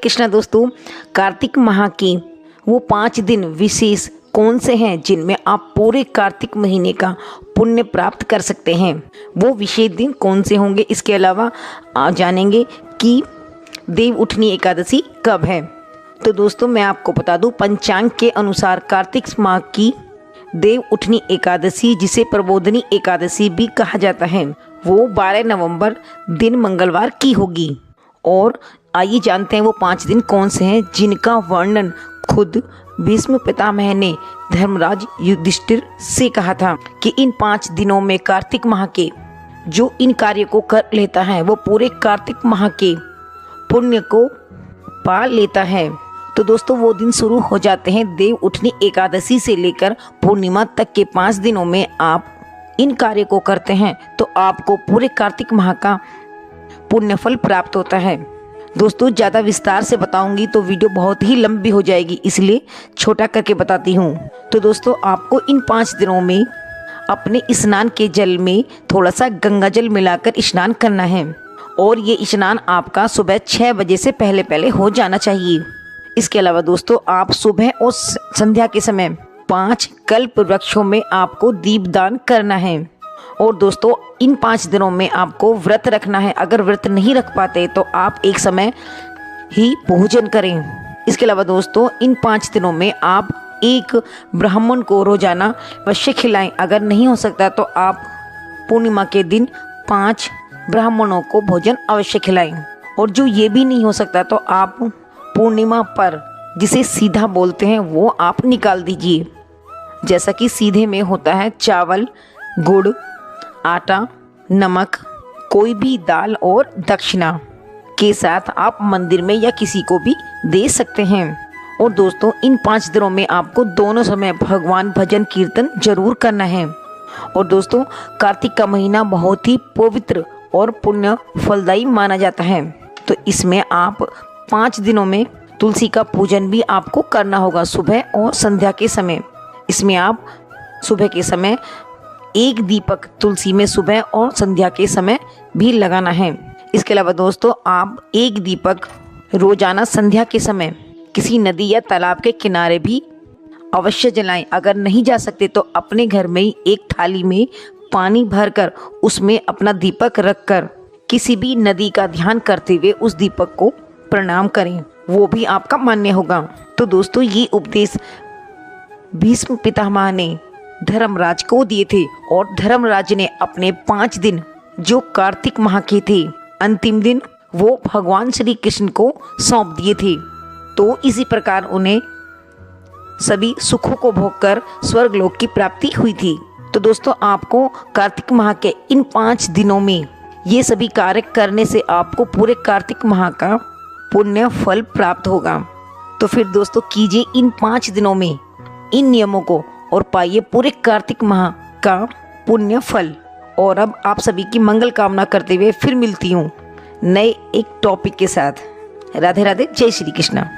कृष्णा दोस्तों, कार्तिक माह के वो 5 दिन विशेष कौन से हैं जिनमें आप पूरे कार्तिक महीने का पुण्य प्राप्त कर सकते हैं। वो विशेष दिन कौन से होंगे, इसके अलावा आप जानेंगे कि देव उठनी एकादशी कब है। तो दोस्तों मैं आपको बता दूं, पंचांग के अनुसार कार्तिक माह की देव उठनी एकादशी, जिसे प्रबोधनी एकादशी भी कहा जाता है, वो 12 नवंबर दिन मंगलवार की होगी। और आइए जानते हैं वो 5 दिन कौन से हैं जिनका वर्णन खुद भीष्म पितामह ने धर्मराज युधिष्ठिर से कहा था कि इन 5 दिनों में कार्तिक माह के जो इन कार्य को कर लेता है वो पूरे कार्तिक माह के पुण्य को पा लेता है। तो दोस्तों वो दिन शुरू हो जाते हैं देव उठनी एकादशी से लेकर पूर्णिमा तक के 5 दिनों में आप इन कार्य को करते हैं तो आपको पूरे कार्तिक माह का पुण्य फल प्राप्त होता है। दोस्तों ज़्यादा विस्तार से बताऊंगी तो वीडियो बहुत ही लंबी हो जाएगी, इसलिए छोटा करके बताती हूँ। तो दोस्तों आपको इन 5 दिनों में अपने स्नान के जल में थोड़ा सा गंगा जल मिलाकर स्नान करना है और ये स्नान आपका सुबह 6 बजे से पहले हो जाना चाहिए। इसके अलावा दोस्तों आप सुबह और संध्या के समय 5 कल्प वृक्षों में आपको दीपदान करना है। और दोस्तों इन 5 दिनों में आपको व्रत रखना है। अगर व्रत नहीं रख पाते तो आप एक समय ही भोजन करें। इसके अलावा दोस्तों इन 5 दिनों में आप एक ब्राह्मण को रोजाना अवश्य खिलाएं। अगर नहीं हो सकता तो आप पूर्णिमा के दिन 5 ब्राह्मणों को भोजन अवश्य खिलाएं। और जो ये भी नहीं हो सकता तो आप पूर्णिमा पर जिसे सीधा बोलते हैं वो आप निकाल दीजिए। जैसा कि सीधे में होता है चावल, गुड़, आटा, नमक, कोई भी दाल और दक्षिणा के साथ आप मंदिर में या किसी को भी दे सकते हैं। और दोस्तों इन 5 दिनों में आपको दोनों समय भगवान भजन कीर्तन जरूर करना है। और दोस्तों कार्तिक का महीना बहुत ही पवित्र और पुण्य फलदायी माना जाता है, तो इसमें आप 5 दिनों में तुलसी का पूजन भी आपको करना होगा सुबह और संध्या के समय। इसमें आप सुबह के समय 1 दीपक तुलसी में सुबह और संध्या के समय भी लगाना है। इसके अलावा दोस्तों आप 1 दीपक रोजाना संध्या के समय किसी नदी या तालाब के किनारे भी अवश्य जलाएं। अगर नहीं जा सकते तो अपने घर में ही एक थाली में पानी भरकर उसमें अपना दीपक रखकर किसी भी नदी का ध्यान करते हुए उस दीपक को प्रणाम करें, वो भी आपका मान्य होगा। तो दोस्तों ये उपदेश भीष्म पितामह ने धर्मराज को दिए थे और धर्मराज ने अपने 5 दिन जो कार्तिक माह के थे अंतिम दिन वो भगवान श्री कृष्ण को सौंप दिए थे। तो इसी प्रकार उन्हें सभी सुखों को भोगकर स्वर्गलोक की प्राप्ति हुई थी। तो दोस्तों आपको कार्तिक माह के इन 5 दिनों में ये सभी कार्य करने से आपको पूरे कार्तिक माह का पुण्य फल प्राप्त होगा। तो फिर दोस्तों कीजिए इन 5 दिनों में इन नियमों को और पाइए पूरे कार्तिक माह का पुण्य फल। और अब आप सभी की मंगल कामना करते हुए फिर मिलती हूँ नए एक टॉपिक के साथ। राधे राधे, जय श्री कृष्णा।